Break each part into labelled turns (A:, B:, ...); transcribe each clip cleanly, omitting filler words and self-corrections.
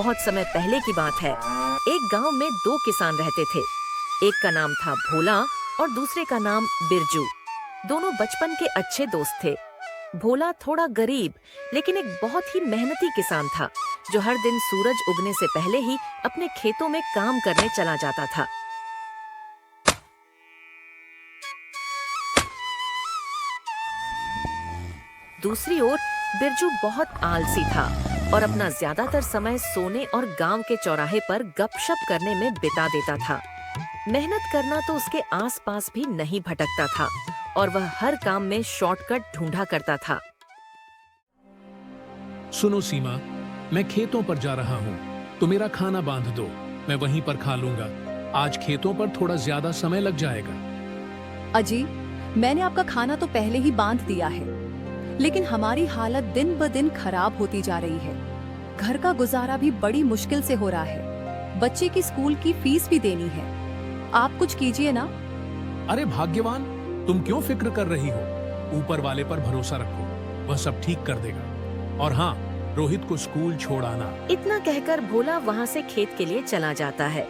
A: बहुत समय पहले की बात है। एक गांव में दो किसान रहते थे। एक का नाम था भोला और दूसरे का नाम बिरजू। दोनों बचपन के अच्छे दोस्त थे। भोला थोड़ा गरीब लेकिन एक बहुत ही मेहनती किसान था, जो हर दिन सूरज उगने से पहले ही अपने खेतों में काम करने चला जाता था। दूसरी ओर बिरजू बहुत आलसी था और अपना ज्यादातर समय सोने और गांव के चौराहे पर गपशप करने में बिता देता था। मेहनत करना तो उसके आसपास भी नहीं भटकता था और वह हर काम में शॉर्टकट ढूंढा करता था।
B: सुनो सीमा, मैं खेतों पर जा रहा हूँ, तो मेरा खाना बांध दो, मैं वहीं पर खा लूंगा। आज खेतों पर थोड़ा ज्यादा समय लग जाएगा।
C: अजी, मैंने आपका खाना तो पहले ही बांध दिया है, लेकिन हमारी हालत दिन ब दिन खराब होती जा रही है। घर का गुजारा भी बड़ी मुश्किल से हो रहा है। बच्चे की स्कूल की फीस भी देनी है। आप कुछ कीजिए ना।
B: अरे भाग्यवान, तुम क्यों फिक्र कर रही हो? ऊपर वाले पर भरोसा रखो, वह सब ठीक कर देगा। और हाँ, रोहित को स्कूल छोड़ आना।
A: इतना कहकर भोला वहाँ से खेत के लिए चला जाता है।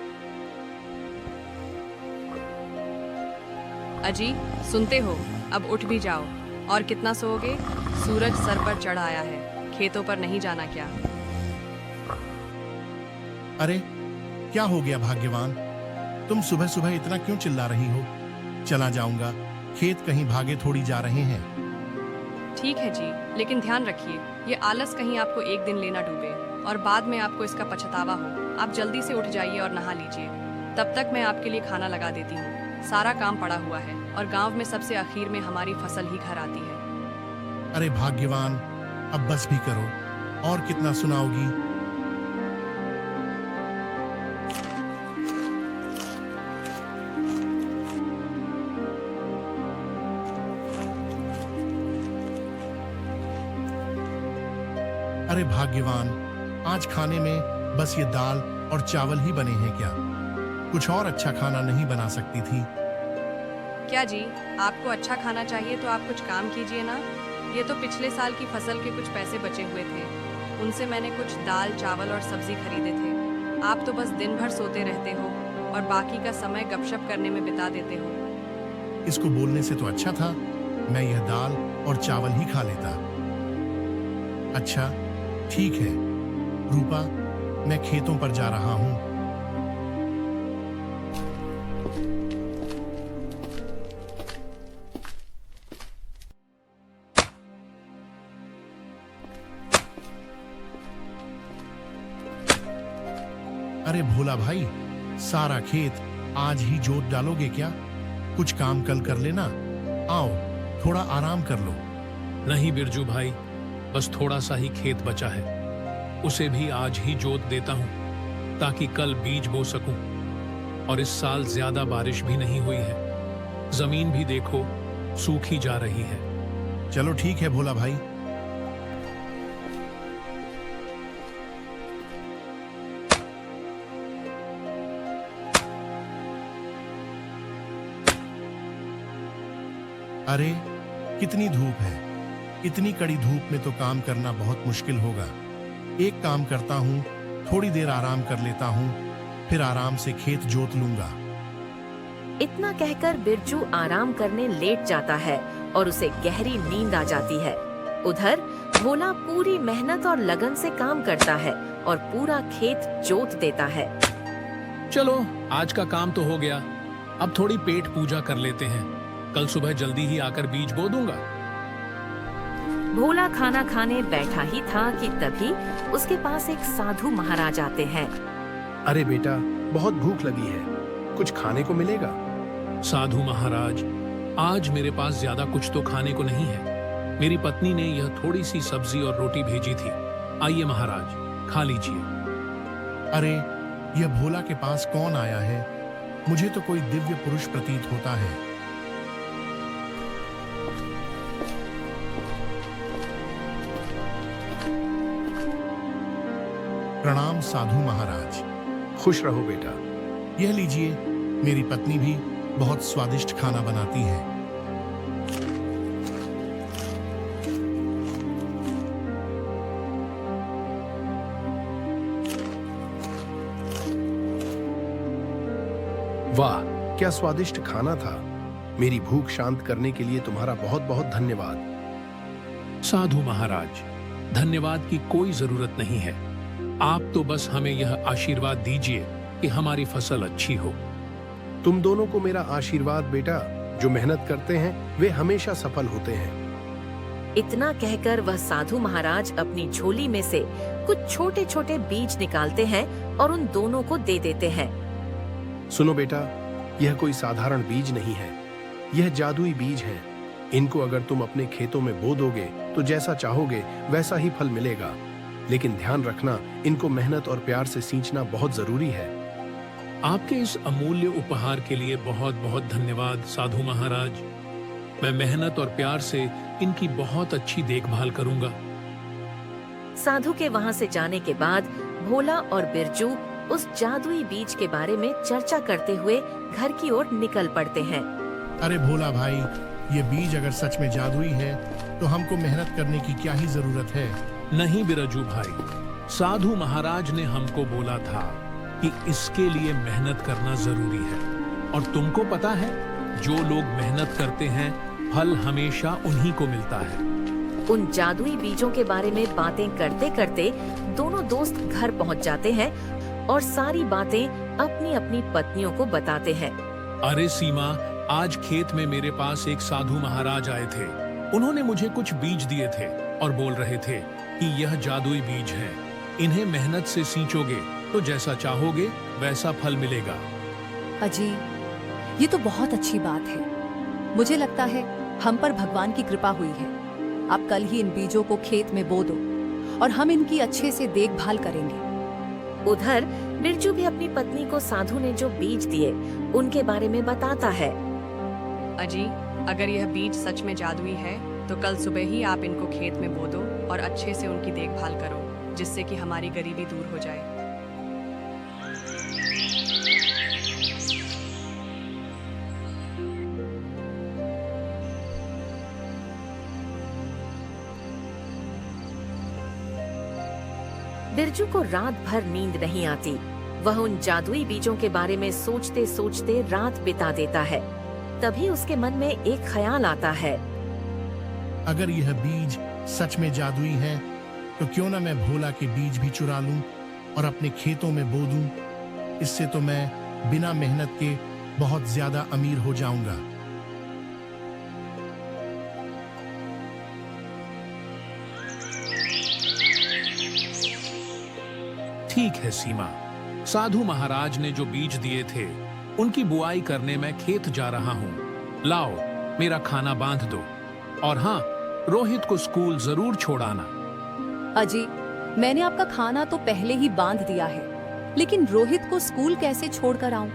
D: अजी, सुनते हो? अब उठ भी जाओ। और कितना सोओगे? सूरज सर पर चढ़ आया है, खेतों पर नहीं जाना क्या?
E: अरे क्या हो गया भाग्यवान, तुम सुबह सुबह इतना क्यों चिल्ला रही हो? चला जाऊंगा, खेत कहीं भागे थोड़ी जा रहे हैं।
D: ठीक है जी, लेकिन ध्यान रखिए, ये आलस कहीं आपको एक दिन लेना डूबे और बाद में आपको इसका पछतावा हो। आप जल्दी से उठ जाइए और नहा लीजिए। तब तक मैं आपके लिए खाना लगा देती हूँ। सारा काम पड़ा हुआ है और गांव में सबसे आखिर में हमारी फसल ही घर आती है।
E: अरे भाग्यवान, अब बस भी करो, और कितना सुनाओगी? अरे भाग्यवान, आज खाने में बस ये दाल और चावल ही बने हैं क्या? कुछ और अच्छा खाना नहीं बना सकती थी?
D: क्या जी, आपको अच्छा खाना चाहिए तो आप कुछ काम कीजिए ना। ये तो पिछले साल की फसल के कुछ पैसे बचे हुए थे, उनसे मैंने कुछ दाल चावल और सब्जी खरीदे थे। आप तो बस दिन भर सोते रहते हो और बाकी का समय गपशप करने में बिता देते हो।
E: इसको बोलने से तो अच्छा था मैं यह दाल और चावल ही खा लेता। अच्छा ठीक है रूपा, मैं खेतों पर जा रहा हूँ। अरे भोला भाई, सारा खेत आज ही जोत डालोगे क्या? कुछ काम कल कर लेना। आओ थोड़ा आराम कर लो।
B: नहीं बिरजू भाई, बस थोड़ा सा ही खेत बचा है, उसे भी आज ही जोत देता हूँ ताकि कल बीज बो सकूं। और इस साल ज्यादा बारिश भी नहीं हुई है, जमीन भी देखो सूखी जा रही है।
E: चलो ठीक है भोला भाई। अरे कितनी धूप है, इतनी कड़ी धूप में तो काम करना बहुत मुश्किल होगा। एक काम करता हूँ, थोड़ी देर आराम कर लेता हूँ, फिर आराम से खेत जोत लूंगा।
A: इतना कहकर बिरजू आराम करने लेट जाता है और उसे गहरी नींद आ जाती है। उधर भोला पूरी मेहनत और लगन से काम करता है और पूरा खेत जोत देता है।
B: चलो आज का काम तो हो गया, अब थोड़ी पेट पूजा कर लेते हैं। कल सुबह जल्दी ही आकर बीज बो दूंगा।
A: भोला खाना खाने बैठा ही था कि तभी उसके पास एक साधु महाराज आते हैं।
F: अरे बेटा, बहुत भूख लगी है, कुछ खाने को मिलेगा?
B: साधु महाराज, आज मेरे पास ज्यादा कुछ तो खाने को नहीं है। मेरी पत्नी ने यह थोड़ी सी सब्जी और रोटी भेजी थी। आइए महाराज, खा लीजिए।
E: अरे यह भोला के पास कौन आया है? मुझे तो कोई दिव्य पुरुष प्रतीत होता है। प्रणाम साधु महाराज।
F: खुश रहो बेटा।
E: यह लीजिए, मेरी पत्नी भी बहुत स्वादिष्ट खाना बनाती है।
F: वाह, क्या स्वादिष्ट खाना था। मेरी भूख शांत करने के लिए तुम्हारा बहुत बहुत धन्यवाद।
B: साधु महाराज, धन्यवाद की कोई जरूरत नहीं है। आप तो बस हमें यह आशीर्वाद दीजिए कि हमारी फसल अच्छी हो।
F: तुम दोनों को मेरा आशीर्वाद बेटा। जो मेहनत करते हैं वे हमेशा सफल होते हैं।
A: इतना कहकर वह साधु महाराज अपनी झोली में से कुछ छोटे छोटे बीज निकालते हैं और उन दोनों को दे देते हैं।
F: सुनो बेटा, यह कोई साधारण बीज नहीं है, यह जादुई बीज है। इनको अगर तुम अपने खेतों में बो दोगे तो जैसा चाहोगे वैसा ही फल मिलेगा। लेकिन ध्यान रखना, इनको मेहनत और प्यार से सींचना बहुत जरूरी है।
B: आपके इस अमूल्य उपहार के लिए बहुत बहुत धन्यवाद साधु महाराज। मैं मेहनत और प्यार से इनकी बहुत अच्छी देखभाल करूंगा।
A: साधु के वहाँ से जाने के बाद भोला और बिरजू उस जादुई बीज के बारे में चर्चा करते हुए घर की ओर निकल पड़ते हैं।
E: अरे भोला भाई, ये बीज अगर सच में जादुई है तो हमको मेहनत करने की क्या ही जरूरत है।
B: नहीं बिरजू भाई, साधु महाराज ने हमको बोला था कि इसके लिए मेहनत करना जरूरी है। और तुमको पता है, जो लोग मेहनत करते हैं फल हमेशा उन्हीं को मिलता है।
A: उन जादुई बीजों के बारे में बातें करते करते दोनों दोस्त घर पहुंच जाते हैं और सारी बातें अपनी अपनी पत्नियों को बताते हैं।
B: अरे सीमा, आज खेत में मेरे पास एक साधु महाराज आए थे। उन्होंने मुझे कुछ बीज दिए थे और बोल रहे थे कि यह जादुई बीज है। इन्हें मेहनत से सींचोगे तो जैसा चाहोगे वैसा फल मिलेगा।
C: अजी, ये तो बहुत अच्छी बात है। मुझे लगता है हम पर भगवान की कृपा हुई है। आप कल ही इन बीजों को खेत में बो दो और हम इनकी अच्छे से देखभाल करेंगे।
A: उधर बिरजू भी अपनी पत्नी को साधु ने जो बीज दिए उनके बारे में बताता है।
D: अजी, अगर यह बीज सच में जादुई है तो कल सुबह ही आप इनको खेत में बो दो और अच्छे से उनकी देखभाल करो, जिससे कि हमारी गरीबी दूर हो जाए।
A: बिरजू को रात भर नींद नहीं आती। वह उन जादुई बीजों के बारे में सोचते सोचते रात बिता देता है। तभी उसके मन में एक ख्याल आता है।
E: अगर यह बीज सच में जादुई है तो क्यों ना मैं भोला के बीज भी चुरा लूं और अपने खेतों में बो दूं। इससे तो मैं बिना मेहनत के बहुत ज्यादा अमीर हो जाऊंगा।
B: ठीक है सीमा, साधु महाराज ने जो बीज दिए थे उनकी बुआई करने मैं खेत जा रहा हूँ। लाओ, मेरा खाना बांध दो। और हाँ, रोहित को स्कूल जरूर छोड़ाना।
C: अजी, मैंने आपका खाना तो पहले ही बांध दिया है, लेकिन रोहित को स्कूल कैसे छोड़कर आऊं?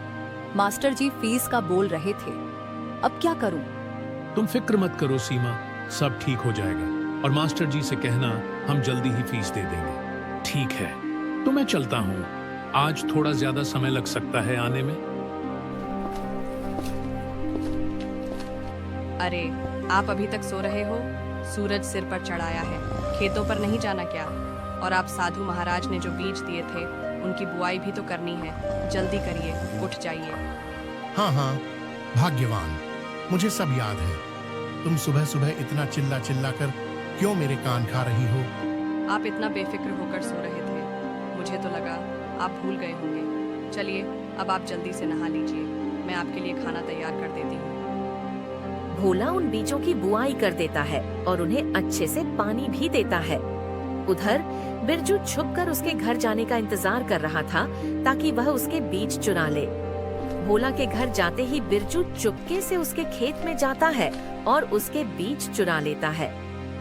C: मास्टर जी फीस का बोल रहे थे। अब क्या करूं?
B: तुम फिक्र मत करो सीमा, सब ठीक हो जाएगा। और मास्टर जी से कहना हम जल्दी ही फीस दे देंगे। ठीक है, तो मैं चलता हूँ। आज थोड़ा ज्यादा समय लग सकता है आने में।
D: अरे, आप अभी तक सो रहे हो? सूरज सिर पर चढ़ाया है, खेतों पर नहीं जाना क्या? और आप साधु महाराज ने जो बीज दिए थे उनकी बुआई भी तो करनी है। जल्दी करिए, उठ जाइए।
E: हाँ हाँ, भाग्यवान, मुझे सब याद है। तुम सुबह सुबह इतना चिल्ला चिल्ला कर क्यों मेरे कान खा रही हो?
D: आप इतना बेफिक्र होकर सो रहे थे, मुझे तो लगा आप भूल गए होंगे। चलिए, अब आप जल्दी से नहा लीजिए, मैं आपके लिए खाना तैयार कर देती हूँ।
A: भोला उन बीजों की बुआई कर देता है और उन्हें अच्छे से पानी भी देता है। उधर बिरजू छुपकर उसके घर जाने का इंतजार कर रहा था ताकि वह उसके बीज चुरा ले। भोला के घर जाते ही बिरजू चुपके से उसके खेत में जाता है और उसके बीज चुरा लेता है,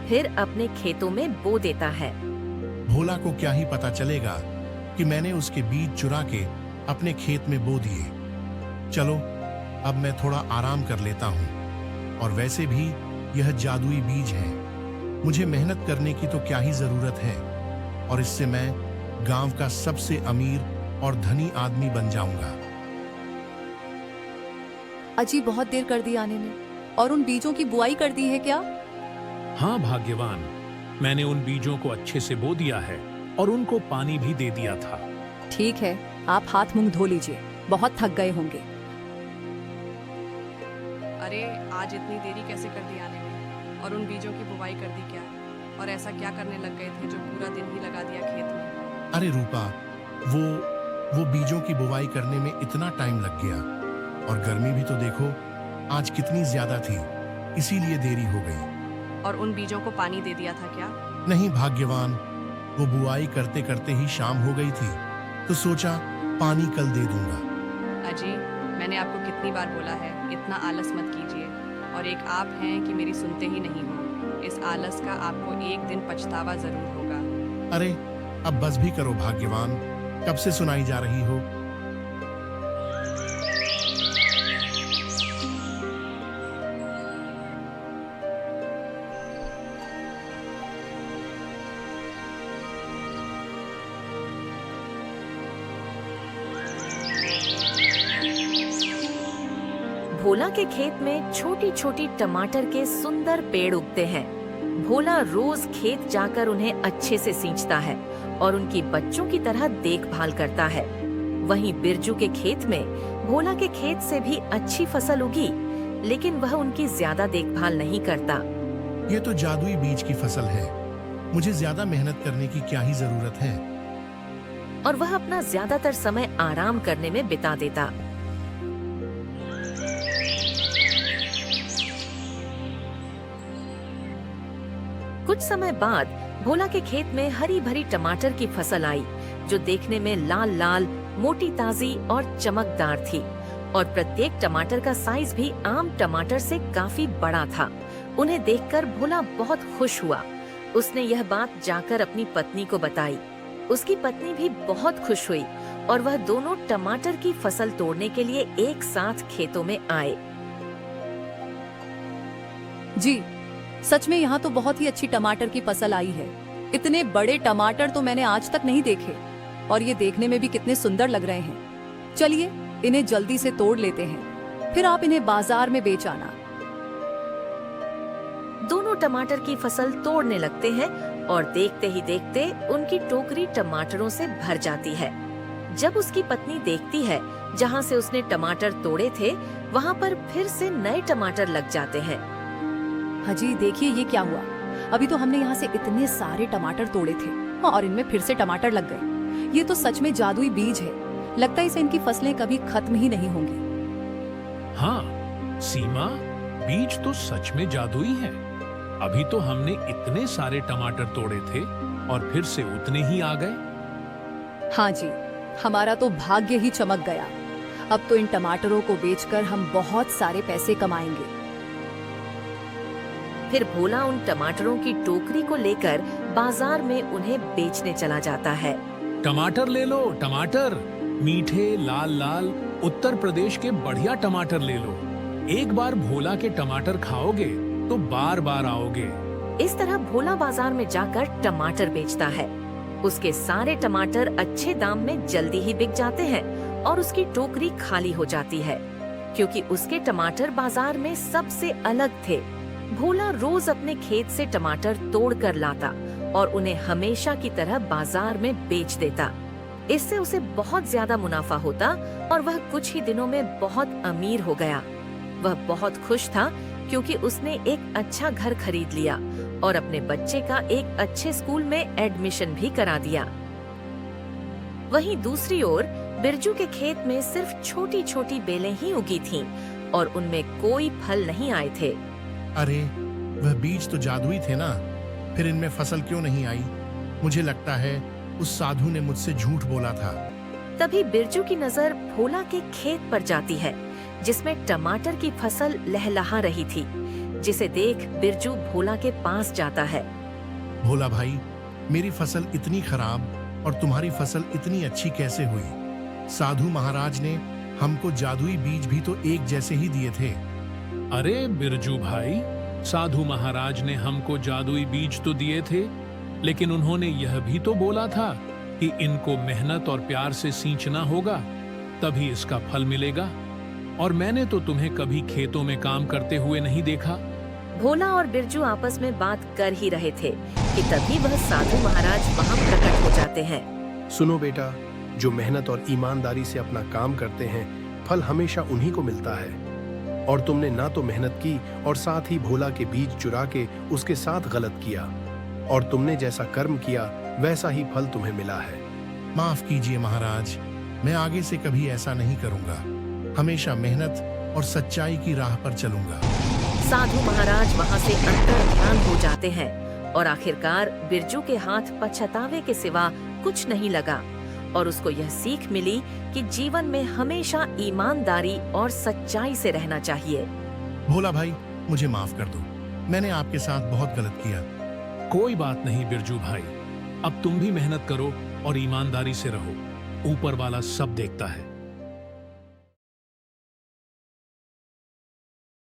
A: फिर अपने खेतों में बो देता है।
E: भोला को क्या ही पता चलेगा कि मैंने उसके बीज चुरा के अपने खेत में बो दिए। चलो, अब मैं थोड़ा आराम कर लेता हूँ। और वैसे भी यह जादुई बीज है, मुझे मेहनत करने की तो क्या ही जरूरत है। और इससे मैं गांव का सबसे अमीर और धनी आदमी बन जाऊंगा।
C: अजी, बहुत देर कर दी आने में। और उन बीजों की बुआई कर दी है क्या?
B: हाँ भाग्यवान, मैंने उन बीजों को अच्छे से बो दिया है और उनको पानी भी दे दिया था।
C: ठीक है, आप हाथ मुंह धो लीजिए, बहुत थक गए होंगे।
D: अरे आज इतनी देरी कैसे कर दी आने में? और उन बीजों की बुवाई कर दी क्या? और ऐसा क्या करने लग गए थे जो पूरा दिन ही लगा दिया खेत में?
E: अरे रूपा, वो बीजों की बुवाई करने में इतना टाइम लग गया, और गर्मी भी तो देखो आज कितनी ज्यादा थी, इसीलिए देरी हो गई।
D: और उन बीजों को पानी दे दिया था क्या?
E: नहीं भाग्यवान, वो बुआई करते करते ही शाम हो गई थी, तो सोचा पानी कल दे दूंगा।
D: अजी, मैंने आपको कितनी बार बोला है इतना आलस मत कीजिए, और एक आप हैं कि मेरी सुनते ही नहीं हो। इस आलस का आपको एक दिन पछतावा जरूर होगा।
E: अरे अब बस भी करो भाग्यवान, कब से सुनाई जा रही हो।
A: भोला के खेत में छोटी छोटी टमाटर के सुंदर पेड़ उगते हैं। भोला रोज खेत जाकर उन्हें अच्छे से सींचता है और उनकी बच्चों की तरह देखभाल करता है। वहीं बिरजू के खेत में भोला के खेत से भी अच्छी फसल उगी, लेकिन वह उनकी ज्यादा देखभाल नहीं करता।
E: ये तो जादुई बीज की फसल है, मुझे ज्यादा मेहनत करने की क्या ही जरूरत है।
A: और वह अपना ज्यादातर समय आराम करने में बिता देता। कुछ समय बाद भोला के खेत में हरी भरी टमाटर की फसल आई, जो देखने में लाल लाल, मोटी ताजी और चमकदार थी। और प्रत्येक टमाटर का साइज भी आम टमाटर से काफी बड़ा था। उन्हें देखकर भोला बहुत खुश हुआ। उसने यह बात जाकर अपनी पत्नी को बताई। उसकी पत्नी भी बहुत खुश हुई और वह दोनों टमाटर की फसल तोड़ने के लिए एक साथ खेतों में आए।
C: जी, सच में यहाँ तो बहुत ही अच्छी टमाटर की फसल आई है। इतने बड़े टमाटर तो मैंने आज तक नहीं देखे, और ये देखने में भी कितने सुंदर लग रहे हैं। चलिए इन्हें जल्दी से तोड़ लेते हैं, फिर आप इन्हें बाजार में बेच आना।
A: दोनों टमाटर की फसल तोड़ने लगते हैं और देखते ही देखते उनकी टोकरी टमाटरों से भर जाती है। जब उसकी पत्नी देखती है जहाँ से उसने टमाटर तोड़े थे, वहाँ पर फिर से नए टमाटर लग जाते हैं।
C: हाजी, देखिए ये क्या हुआ। अभी तो हमने यहाँ से इतने सारे टमाटर तोड़े थे और इनमें फिर से टमाटर लग गए। ये तो सच में जादुई बीज है। लगता है इसे इनकी फसलें कभी खत्म ही नहीं होंगी।
B: हाँ सीमा, बीज तो सच में जादुई है। अभी तो हमने इतने सारे टमाटर तोड़े थे और फिर से उतने ही आ गए।
C: हाँ जी, हमारा तो भाग्य ही चमक गया। अब तो इन टमाटरों को बेचकर हम बहुत सारे पैसे कमाएंगे।
A: फिर भोला उन टमाटरों की टोकरी को लेकर बाजार में उन्हें बेचने चला जाता है।
B: टमाटर ले लो, टमाटर मीठे लाल लाल उत्तर प्रदेश के बढ़िया टमाटर ले लो। एक बार भोला के टमाटर खाओगे तो बार बार आओगे।
A: इस तरह भोला बाजार में जाकर टमाटर बेचता है। उसके सारे टमाटर अच्छे दाम में जल्दी ही बिक जाते हैं और उसकी टोकरी खाली हो जाती है, क्योंकि उसके टमाटर बाजार में सबसे अलग थे। भोला रोज अपने खेत से टमाटर तोड़ कर लाता और उन्हें हमेशा की तरह बाजार में बेच देता। इससे उसे बहुत ज्यादा मुनाफा होता और वह कुछ ही दिनों में बहुत अमीर हो गया। वह बहुत खुश था क्योंकि उसने एक अच्छा घर खरीद लिया और अपने बच्चे का एक अच्छे स्कूल में एडमिशन भी करा दिया। वहीं दूसरी ओर बिरजू के खेत में सिर्फ छोटी छोटी बेलें ही उगी थीं और उनमें कोई फल नहीं आए थे।
E: अरे वह बीज तो जादुई थे ना, फिर इनमें फसल क्यों नहीं आई? मुझे लगता है उस साधु ने मुझसे झूठ बोला था।
A: तभी बिरजू की नजर भोला के खेत पर जाती है, जिसमें टमाटर की फसल लहलहा रही थी, जिसे देख बिरजू भोला के पास जाता है।
E: भोला भाई, मेरी फसल इतनी खराब और तुम्हारी फसल इतनी अच्छी कैसे हुई? साधु महाराज ने हमको जादुई बीज भी तो एक जैसे ही दिए थे।
B: अरे बिरजू भाई, साधु महाराज ने हमको जादुई बीज तो दिए थे, लेकिन उन्होंने यह भी तो बोला था कि इनको मेहनत और प्यार से सींचना होगा, तभी इसका फल मिलेगा। और मैंने तो तुम्हें कभी खेतों में काम करते हुए नहीं देखा।
A: भोला और बिरजू आपस में बात कर ही रहे थे कि तभी वह साधु महाराज वहाँ प्रकट हो जाते हैं।
F: सुनो बेटा, जो मेहनत और ईमानदारी से अपना काम करते हैं, फल हमेशा उन्हीं को मिलता है। और तुमने ना तो मेहनत की और साथ ही भोला के बीज चुरा के उसके साथ गलत किया, और तुमने जैसा कर्म किया वैसा ही फल तुम्हें मिला है।
E: माफ कीजिए महाराज, मैं आगे से कभी ऐसा नहीं करूंगा। हमेशा मेहनत और सच्चाई की राह पर चलूंगा।
A: साधु महाराज वहां से अंतर ध्यान हो जाते हैं और आखिरकार बिरजू के हाथ पछतावे के सिवा कुछ नहीं लगा और उसको यह सीख मिली कि जीवन में हमेशा ईमानदारी और सच्चाई से रहना चाहिए।
E: भोला भाई, मुझे माफ कर दो, मैंने आपके साथ बहुत गलत किया।
B: कोई बात नहीं बिरजू भाई, अब तुम भी मेहनत करो और ईमानदारी से रहो। ऊपर वाला सब देखता है।